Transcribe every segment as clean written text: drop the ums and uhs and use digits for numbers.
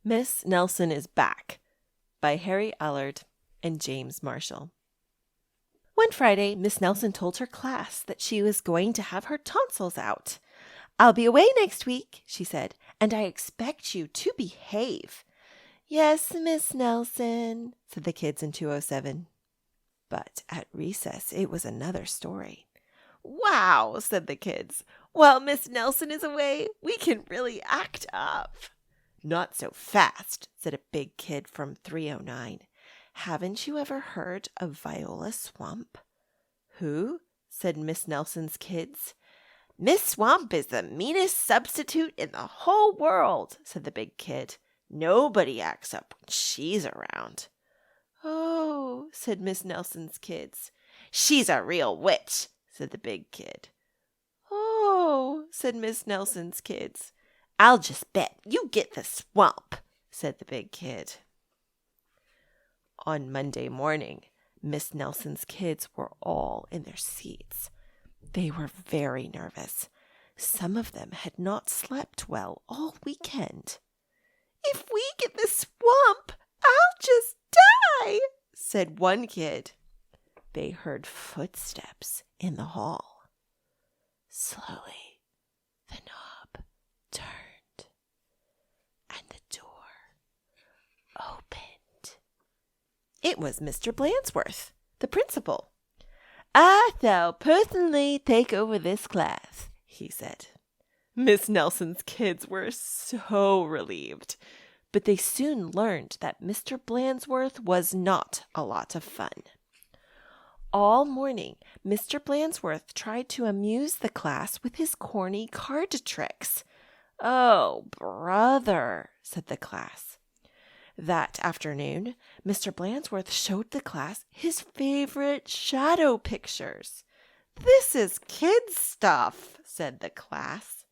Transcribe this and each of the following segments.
Miss Nelson is Back by Harry Allard and James Marshall. One Friday, Miss Nelson told her class that she was going to have her tonsils out. "I'll be away next week," she said, "and I expect you to behave." "Yes, Miss Nelson," said the kids in 207. But at recess, it was another story. "Wow," said the kids. "While Miss Nelson is away, we can really act up." "Not so fast," said a big kid from 309. "Haven't you ever heard of Viola Swamp?" "Who?" said Miss Nelson's kids. "Miss Swamp is the meanest substitute in the whole world," said the big kid. "Nobody acts up when she's around." "Oh," said Miss Nelson's kids. "She's a real witch," said the big kid. "Oh," said Miss Nelson's kids. "I'll just bet you get the swamp," said the big kid. On Monday morning, Miss Nelson's kids were all in their seats. They were very nervous. Some of them had not slept well all weekend. "If we get the swamp, I'll just die," said one kid. They heard footsteps in the hall. Slowly, the knob turned, and the door opened. It was Mr. Blansworth, the principal. "I shall personally take over this class," he said. Miss Nelson's kids were so relieved, but they soon learned that Mr. Blansworth was not a lot of fun. All morning, Mr. Blansworth tried to amuse the class with his corny card tricks. "Oh, brother," said the class. That afternoon, Mr. Blansworth showed the class his favorite shadow pictures. "This is kid stuff," said the class.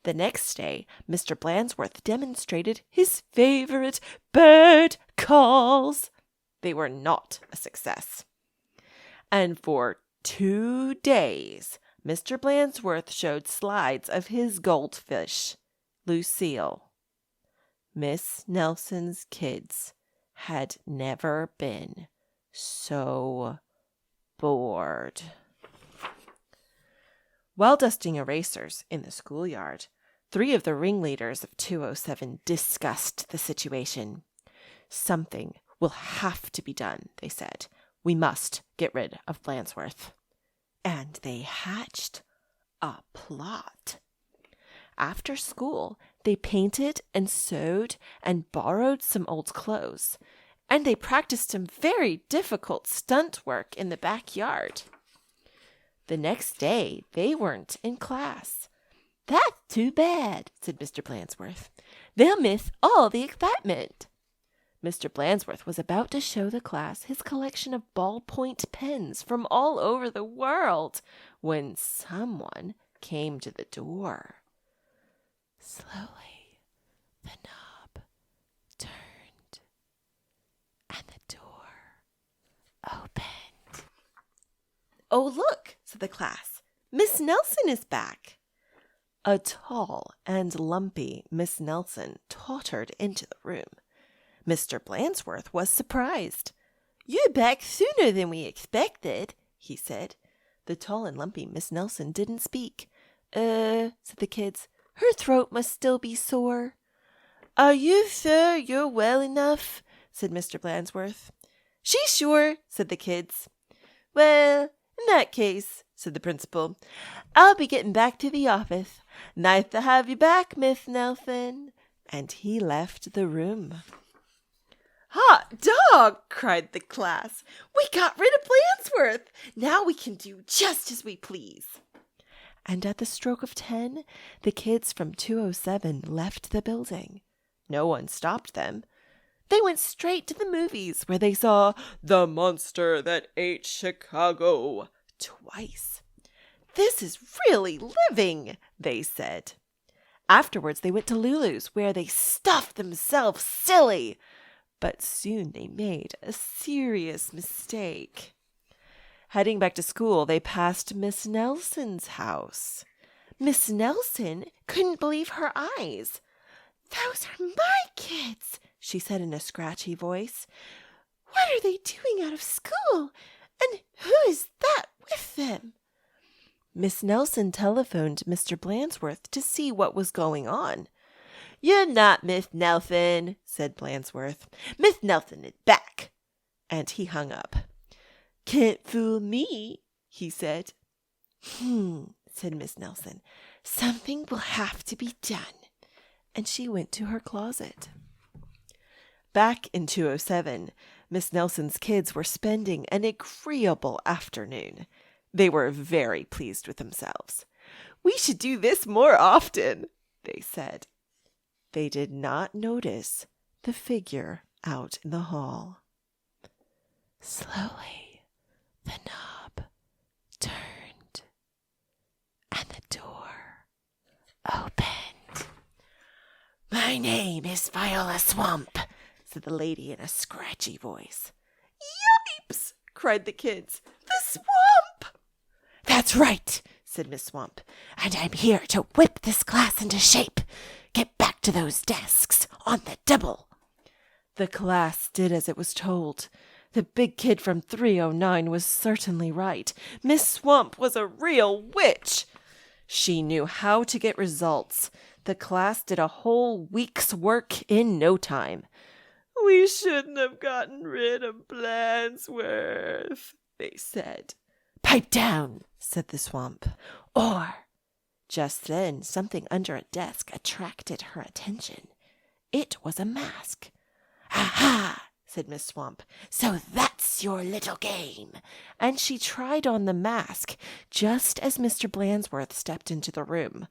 The next day, Mr. Blansworth demonstrated his favorite bird calls. They were not a success. And for 2 days, Mr. Blansworth showed slides of his goldfish, Lucille. Miss Nelson's kids had never been so bored. While dusting erasers in the schoolyard, 3 of the ringleaders of 207 discussed the situation. "Something will have to be done," they said. "We must get rid of Blansworth." And they hatched a plot. After school, they painted and sewed and borrowed some old clothes, and they practiced some very difficult stunt work in the backyard. The next day, they weren't in class. "That's too bad," said Mr. Blansworth. "They'll miss all the excitement." Mr. Blansworth was about to show the class his collection of ballpoint pens from all over the world when someone came to the door. Slowly, the knob turned, and the door opened. "Oh, look," said the class. "Miss Nelson is back." A tall and lumpy Miss Nelson tottered into the room. Mr. Blansworth was surprised. "You're back sooner than we expected," he said. The tall and lumpy Miss Nelson didn't speak. Said the kids. "Her throat must still be sore." "Are you sure you're well enough?" said Mr. Blansworth. "She's sure," said the kids. "Well, in that case," said the principal, "I'll be getting back to the office. Nice to have you back, Miss Nelson." And he left the room. "Hot dog!" cried the class. "We got rid of Blansworth. Now we can do just as we please." And at the stroke of 10, the kids from 207 left the building. No one stopped them. They went straight to the movies, where they saw The Monster That Ate Chicago twice. "This is really living," they said. Afterwards, they went to Lulu's, where they stuffed themselves silly. But soon they made a serious mistake. Heading back to school, they passed Miss Nelson's house. Miss Nelson couldn't believe her eyes. "Those are my kids," she said in a scratchy voice. "What are they doing out of school? And who is that with them?" Miss Nelson telephoned Mr. Blansworth to see what was going on. "You're not Miss Nelson," said Blansworth. "Miss Nelson is back." And he hung up. "Can't fool me," he said. Said Miss Nelson. "Something will have to be done." And she went to her closet. Back in 207, Miss Nelson's kids were spending an agreeable afternoon. They were very pleased with themselves. "We should do this more often," they said. They did not notice the figure out in the hall. Slowly, the knob turned, and the door opened. "My name is Viola Swamp," said the lady in a scratchy voice. "Yipes!" cried the kids. "The swamp!" "That's right," said Miss Swamp. "And I'm here to whip this class into shape. Get back to those desks on the double." The class did as it was told. The big kid from 309 was certainly right. Miss Swamp was a real witch. She knew how to get results. The class did a whole week's work in no time. "We shouldn't have gotten rid of Blansworth," they said. "Pipe down," said the swamp. Or just then something under a desk attracted her attention. It was a mask. "Aha!" said Miss Swamp. "So that's your little game." And she tried on the mask just as Mr. Blansworth stepped into the room.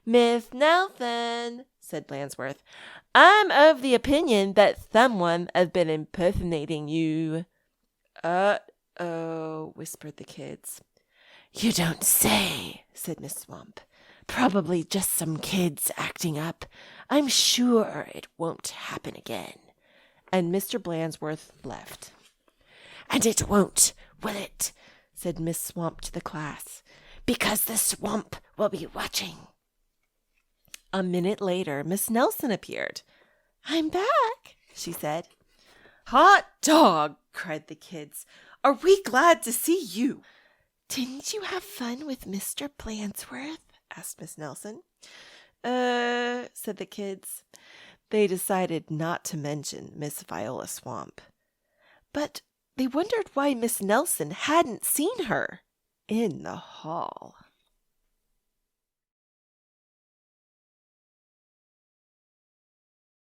"Miss Nelson," said Blansworth, "I'm of the opinion that someone has been impersonating you." "Uh-oh," whispered the kids. "You don't say," said Miss Swamp. "Probably just some kids acting up. I'm sure it won't happen again." And Mr. Blansworth left. "And it won't, will it?" said Miss Swamp to the class. "Because the swamp will be watching." A minute later, Miss Nelson appeared. "I'm back," she said. "Hot dog!" cried the kids. "Are we glad to see you?" "Didn't you have fun with Mr. Blansworth?" asked Miss Nelson. Said the kids. They decided not to mention Miss Viola Swamp. But they wondered why Miss Nelson hadn't seen her in the hall.